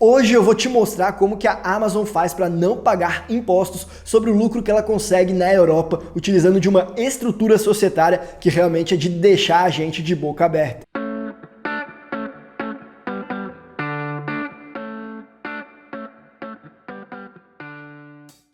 Hoje eu vou te mostrar como que a Amazon faz para não pagar impostos sobre o lucro que ela consegue na Europa, utilizando de uma estrutura societária que realmente é de deixar a gente de boca aberta.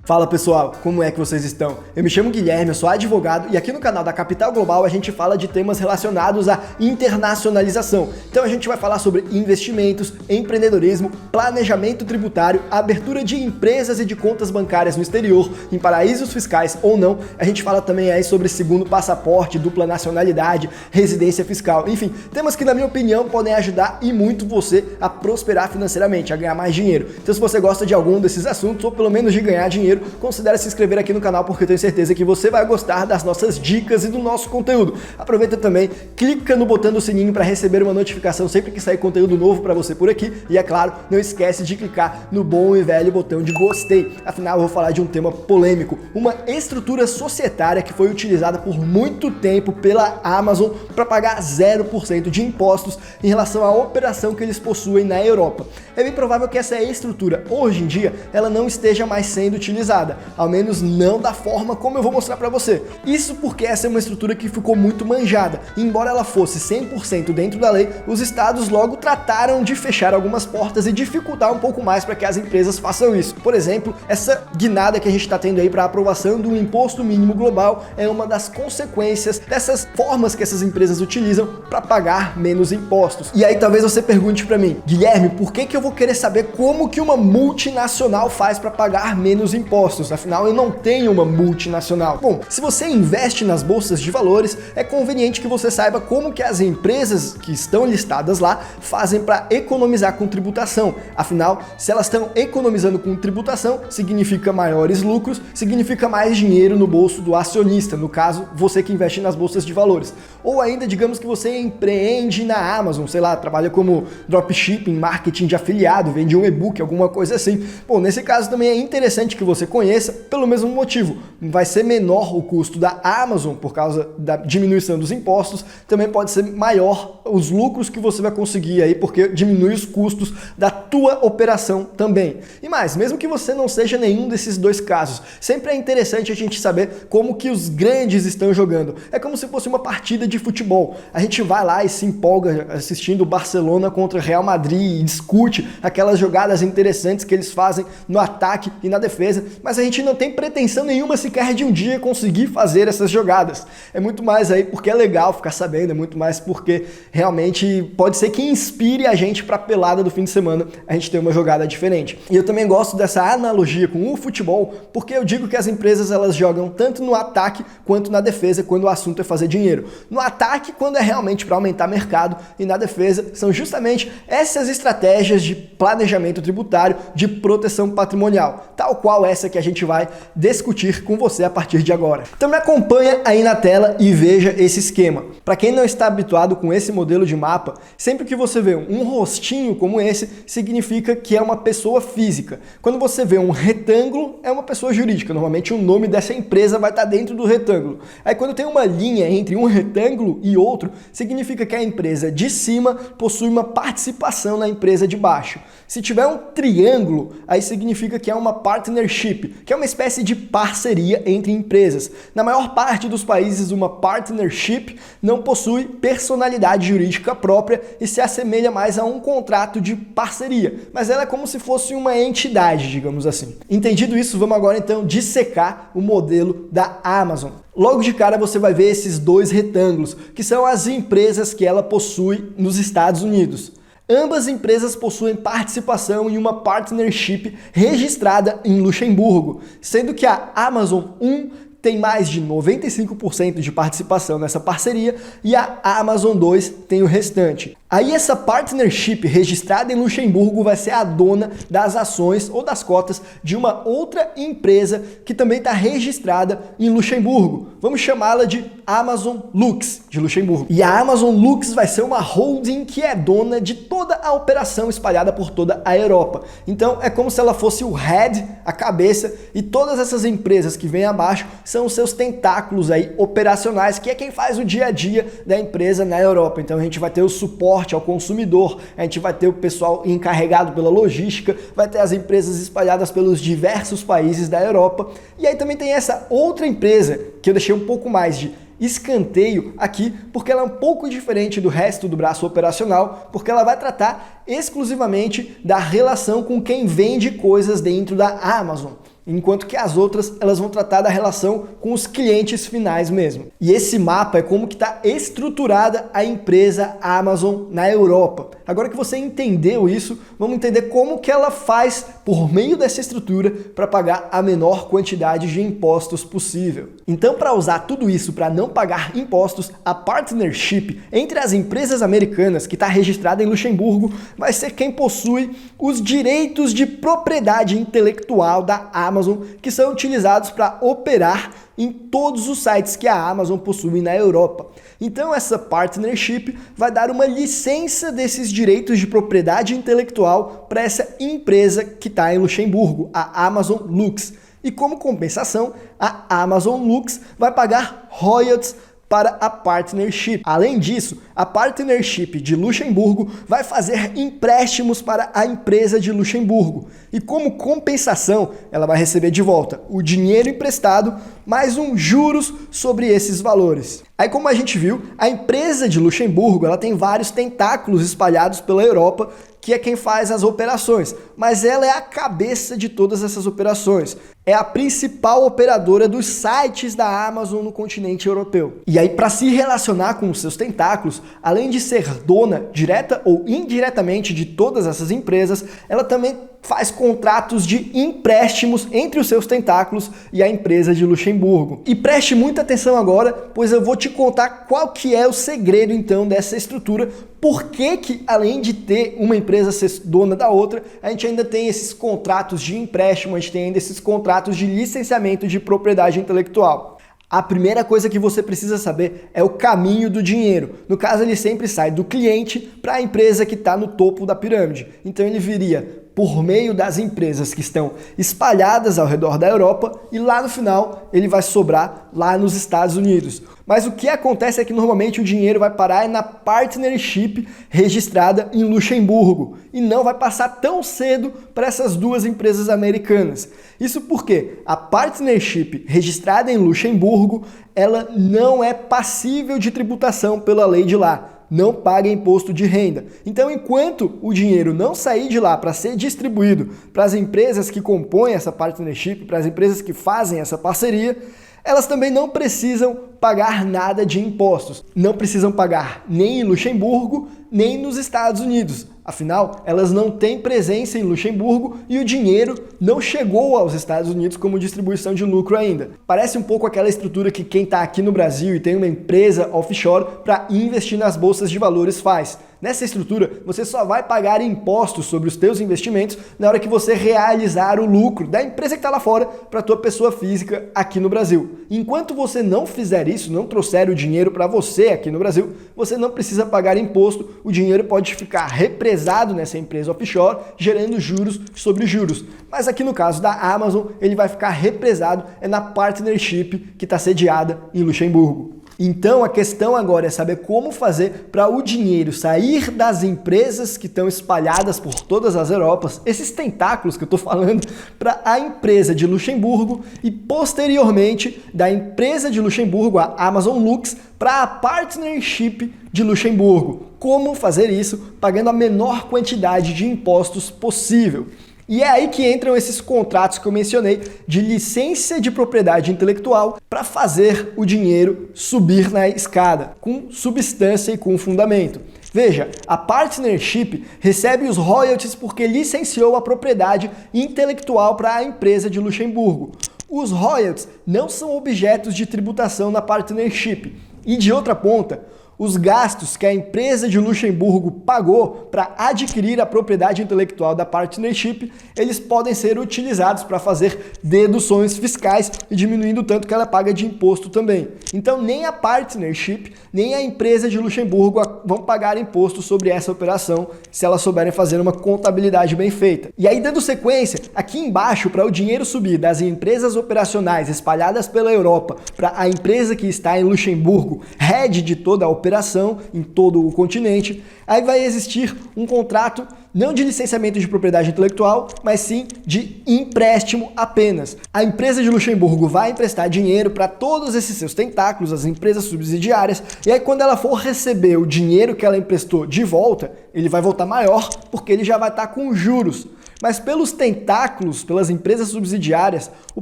Fala pessoal, como é que vocês estão? Eu me chamo Guilherme, eu sou advogado e aqui no canal da Capital Global a gente fala de temas relacionados à internacionalização. Então a gente vai falar sobre investimentos, empreendedorismo, planejamento tributário, abertura de empresas e de contas bancárias no exterior, em paraísos fiscais ou não. A gente fala também aí sobre segundo passaporte, dupla nacionalidade, residência fiscal, enfim, temas que na minha opinião podem ajudar e muito você a prosperar financeiramente, a ganhar mais dinheiro. Então se você gosta de algum desses assuntos ou pelo menos de ganhar dinheiro, considere se inscrever aqui no canal porque eu tenho certeza que você vai gostar das nossas dicas e do nosso conteúdo. Aproveita também, clica no botão do sininho para receber uma notificação sempre que sair conteúdo novo para você por aqui e é claro, não esquece de clicar no bom e velho botão de gostei. Afinal, eu vou falar de um tema polêmico, uma estrutura societária que foi utilizada por muito tempo pela Amazon para pagar 0% de impostos em relação à operação que eles possuem na Europa. É bem provável que essa estrutura, hoje em dia, ela não esteja mais sendo utilizada, ao menos não da forma como eu vou mostrar para você. Isso porque essa é uma estrutura que ficou muito manjada. E embora ela fosse 100% dentro da lei, os estados logo trataram de fechar algumas portas e dificultar um pouco mais para que as empresas façam isso. Por exemplo, essa guinada que a gente está tendo aí para a aprovação do imposto mínimo global é uma das consequências dessas formas que essas empresas utilizam para pagar menos impostos. E aí talvez você pergunte para mim, Guilherme, por que eu vou querer saber como que uma multinacional faz para pagar menos impostos? Afinal, eu não tenho uma multinacional. Bom, se você investe nas bolsas de valores, é conveniente que você saiba como que as empresas que estão listadas lá fazem para economizar com tributação. Afinal, se elas estão economizando com tributação, significa maiores lucros, significa mais dinheiro no bolso do acionista, no caso, você que investe nas bolsas de valores. Ou ainda, digamos que você empreende na Amazon, sei lá, trabalha como dropshipping, marketing de afiliado, vende um e-book, alguma coisa assim. Bom, nesse caso também é interessante que você conheça pelo mesmo motivo. Vai ser menor o custo da Amazon por causa da diminuição dos impostos, também pode ser maior os lucros que você vai conseguir aí, porque diminui os custos da tua operação também. E mais, mesmo que você não seja nenhum desses dois casos, sempre é interessante a gente saber como que os grandes estão jogando. É como se fosse uma partida de futebol. A gente vai lá e se empolga assistindo o Barcelona contra o Real Madrid e discute aquelas jogadas interessantes que eles fazem no ataque e na defesa, mas a gente não tem pretensão nenhuma sequer de um dia conseguir fazer essas jogadas. É muito mais aí porque é legal ficar sabendo, é muito mais porque realmente pode ser que inspire a gente para a pelada do fim de semana a gente ter uma jogada diferente. E eu também gosto dessa analogia com o futebol, porque eu digo que as empresas elas jogam tanto no ataque quanto na defesa quando o assunto é fazer dinheiro. No ataque, quando é realmente para aumentar mercado, e na defesa são justamente essas estratégias de planejamento tributário, de proteção patrimonial, tal qual essa que a gente vai discutir com você a partir de agora. Então me acompanha aí na tela e veja esse esquema. Para quem não está habituado com esse modelo de mapa, sempre que você vê um rostinho como esse, significa que é uma pessoa física. Quando você vê um retângulo, é uma pessoa jurídica. Normalmente o nome dessa empresa vai estar dentro do retângulo. Aí quando tem uma linha entre um retângulo e outro, significa que a empresa de cima possui uma participação na empresa de baixo. Se tiver um triângulo, aí significa que é uma partnership, que é uma espécie de parceria entre empresas. Na maior parte dos países, uma partnership não possui personalidade jurídica própria e se assemelha mais a um contrato de parceria, mas ela é como se fosse uma entidade, digamos assim. Entendido isso, vamos agora então dissecar o modelo da Amazon. Logo de cara você vai ver esses dois retângulos, que são as empresas que ela possui nos Estados Unidos. Ambas empresas possuem participação em uma partnership registrada em Luxemburgo, sendo que a Amazon 1 tem mais de 95% de participação nessa parceria e a Amazon 2 tem o restante. Aí essa partnership registrada em Luxemburgo vai ser a dona das ações ou das cotas de uma outra empresa que também está registrada em Luxemburgo. Vamos chamá-la de Amazon Lux, de Luxemburgo. E a Amazon Lux vai ser uma holding que é dona de toda a operação espalhada por toda a Europa. Então é como se ela fosse o head, a cabeça, e todas essas empresas que vêm abaixo são os seus tentáculos aí operacionais, que é quem faz o dia a dia da empresa na Europa. Então a gente vai ter o suporte suporte ao consumidor, a gente vai ter o pessoal encarregado pela logística, vai ter as empresas espalhadas pelos diversos países da Europa. E aí também tem essa outra empresa que eu deixei um pouco mais de escanteio aqui, porque ela é um pouco diferente do resto do braço operacional, porque ela vai tratar exclusivamente da relação com quem vende coisas dentro da Amazon. Enquanto que as outras, elas vão tratar da relação com os clientes finais mesmo. E esse mapa é como que está estruturada a empresa Amazon na Europa. Agora que você entendeu isso, vamos entender como que ela faz por meio dessa estrutura para pagar a menor quantidade de impostos possível. Então, para usar tudo isso para não pagar impostos, a partnership entre as empresas americanas que está registrada em Luxemburgo vai ser quem possui os direitos de propriedade intelectual da Amazon, que são utilizados para operar em todos os sites que a Amazon possui na Europa. Então essa partnership vai dar uma licença desses direitos de propriedade intelectual para essa empresa que está em Luxemburgo, a Amazon Lux. E como compensação, a Amazon Lux vai pagar royalties para a partnership. Além disso, a partnership de Luxemburgo vai fazer empréstimos para a empresa de Luxemburgo. E como compensação, ela vai receber de volta o dinheiro emprestado mais um juros sobre esses valores. Aí, como a gente viu, a empresa de Luxemburgo ela tem vários tentáculos espalhados pela Europa, que é quem faz as operações, mas ela é a cabeça de todas essas operações. É a principal operadora dos sites da Amazon no continente europeu. E aí, para se relacionar com os seus tentáculos, além de ser dona direta ou indiretamente de todas essas empresas, ela também faz contratos de empréstimos entre os seus tentáculos e a empresa de Luxemburgo. E preste muita atenção agora, pois eu vou te contar qual que é o segredo então dessa estrutura, por que além de ter uma empresa ser dona da outra, a gente ainda tem esses contratos de empréstimo, a gente tem ainda esses contratos de licenciamento de propriedade intelectual. A primeira coisa que você precisa saber é o caminho do dinheiro. No caso, ele sempre sai do cliente para a empresa que está no topo da pirâmide. Então ele viria por meio das empresas que estão espalhadas ao redor da Europa e lá no final ele vai sobrar lá nos Estados Unidos. Mas o que acontece é que normalmente o dinheiro vai parar na partnership registrada em Luxemburgo e não vai passar tão cedo para essas duas empresas americanas. Isso porque a partnership registrada em Luxemburgo, ela não é passível de tributação pela lei de lá. Não paga imposto de renda. Então, enquanto o dinheiro não sair de lá para ser distribuído para as empresas que compõem essa partnership, para as empresas que fazem essa parceria, elas também não precisam pagar nada de impostos. Não precisam pagar nem em Luxemburgo, nem nos Estados Unidos. Afinal, elas não têm presença em Luxemburgo e o dinheiro não chegou aos Estados Unidos como distribuição de lucro ainda. Parece um pouco aquela estrutura que quem está aqui no Brasil e tem uma empresa offshore para investir nas bolsas de valores faz. Nessa estrutura, você só vai pagar impostos sobre os teus investimentos na hora que você realizar o lucro da empresa que está lá fora para a tua pessoa física aqui no Brasil. Enquanto você não fizer isso, não trouxer o dinheiro para você aqui no Brasil, você não precisa pagar imposto, o dinheiro pode ficar represado nessa empresa offshore, gerando juros sobre juros. Mas aqui no caso da Amazon, ele vai ficar represado na partnership que está sediada em Luxemburgo. Então a questão agora é saber como fazer para o dinheiro sair das empresas que estão espalhadas por todas as Europas, esses tentáculos que eu estou falando, para a empresa de Luxemburgo e posteriormente da empresa de Luxemburgo, a Amazon Lux, para a partnership de Luxemburgo. Como fazer isso pagando a menor quantidade de impostos possível. E é aí que entram esses contratos que eu mencionei de licença de propriedade intelectual para fazer o dinheiro subir na escada, com substância e com fundamento. Veja, a partnership recebe os royalties porque licenciou a propriedade intelectual para a empresa de Luxemburgo. Os royalties não são objetos de tributação na partnership. E de outra ponta, os gastos que a empresa de Luxemburgo pagou para adquirir a propriedade intelectual da partnership, eles podem ser utilizados para fazer deduções fiscais e diminuindo o tanto que ela paga de imposto também. Então nem a partnership, nem a empresa de Luxemburgo vão pagar imposto sobre essa operação se elas souberem fazer uma contabilidade bem feita. E aí, dando sequência, aqui embaixo, para o dinheiro subir das empresas operacionais espalhadas pela Europa para a empresa que está em Luxemburgo, head de toda a operação, operação em todo o continente, aí vai existir um contrato não de licenciamento de propriedade intelectual, mas sim de empréstimo apenas. A empresa de Luxemburgo vai emprestar dinheiro para todos esses seus tentáculos, as empresas subsidiárias, e aí quando ela for receber o dinheiro que ela emprestou de volta, ele vai voltar maior, porque ele já vai estar com juros. Mas pelos tentáculos, pelas empresas subsidiárias, o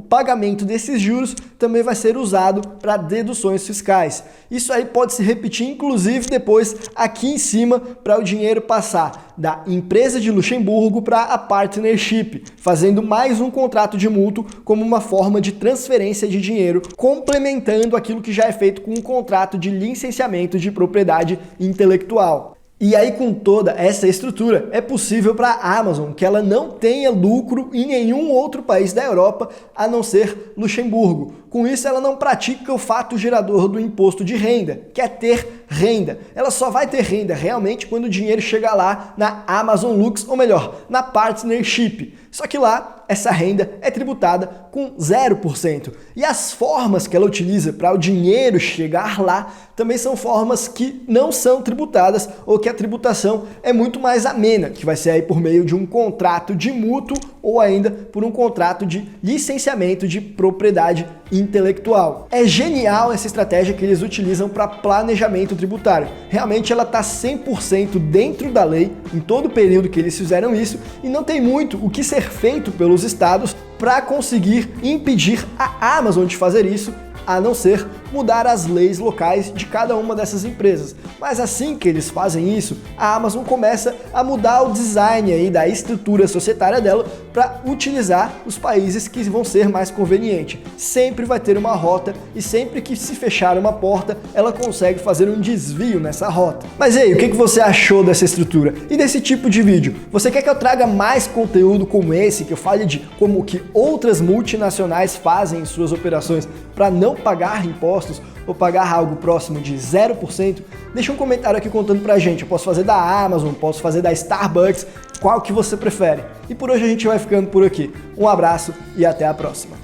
pagamento desses juros também vai ser usado para deduções fiscais. Isso aí pode se repetir, inclusive, depois aqui em cima, para o dinheiro passar da empresa de Luxemburgo para a partnership, fazendo mais um contrato de mútuo como uma forma de transferência de dinheiro, complementando aquilo que já é feito com um contrato de licenciamento de propriedade intelectual. E aí, com toda essa estrutura, é possível para a Amazon que ela não tenha lucro em nenhum outro país da Europa a não ser Luxemburgo. Com isso, ela não pratica o fato gerador do imposto de renda, que é ter renda. Ela só vai ter renda realmente quando o dinheiro chegar lá na Amazon Lux, ou melhor, na partnership. Só que lá, essa renda é tributada com 0%. E as formas que ela utiliza para o dinheiro chegar lá também são formas que não são tributadas ou que a tributação é muito mais amena, que vai ser aí por meio de um contrato de mútuo ou ainda por um contrato de licenciamento de propriedade intelectual. É genial essa estratégia que eles utilizam para planejamento tributário. Realmente ela está 100% dentro da lei em todo o período que eles fizeram isso e não tem muito o que ser feito pelos estados para conseguir impedir a Amazon de fazer isso, a não ser mudar as leis locais de cada uma dessas empresas. Mas assim que eles fazem isso, a Amazon começa a mudar o design aí da estrutura societária dela para utilizar os países que vão ser mais convenientes. Sempre vai ter uma rota e sempre que se fechar uma porta, ela consegue fazer um desvio nessa rota. Mas e aí, o que você achou dessa estrutura e desse tipo de vídeo? Você quer que eu traga mais conteúdo como esse, que eu fale de como que outras multinacionais fazem suas operações para não pagar impostos ou pagar algo próximo de 0%? Deixa um comentário aqui contando pra gente. Eu posso fazer da Amazon, posso fazer da Starbucks, qual que você prefere? E por hoje a gente vai ficando por aqui. Um abraço e até a próxima.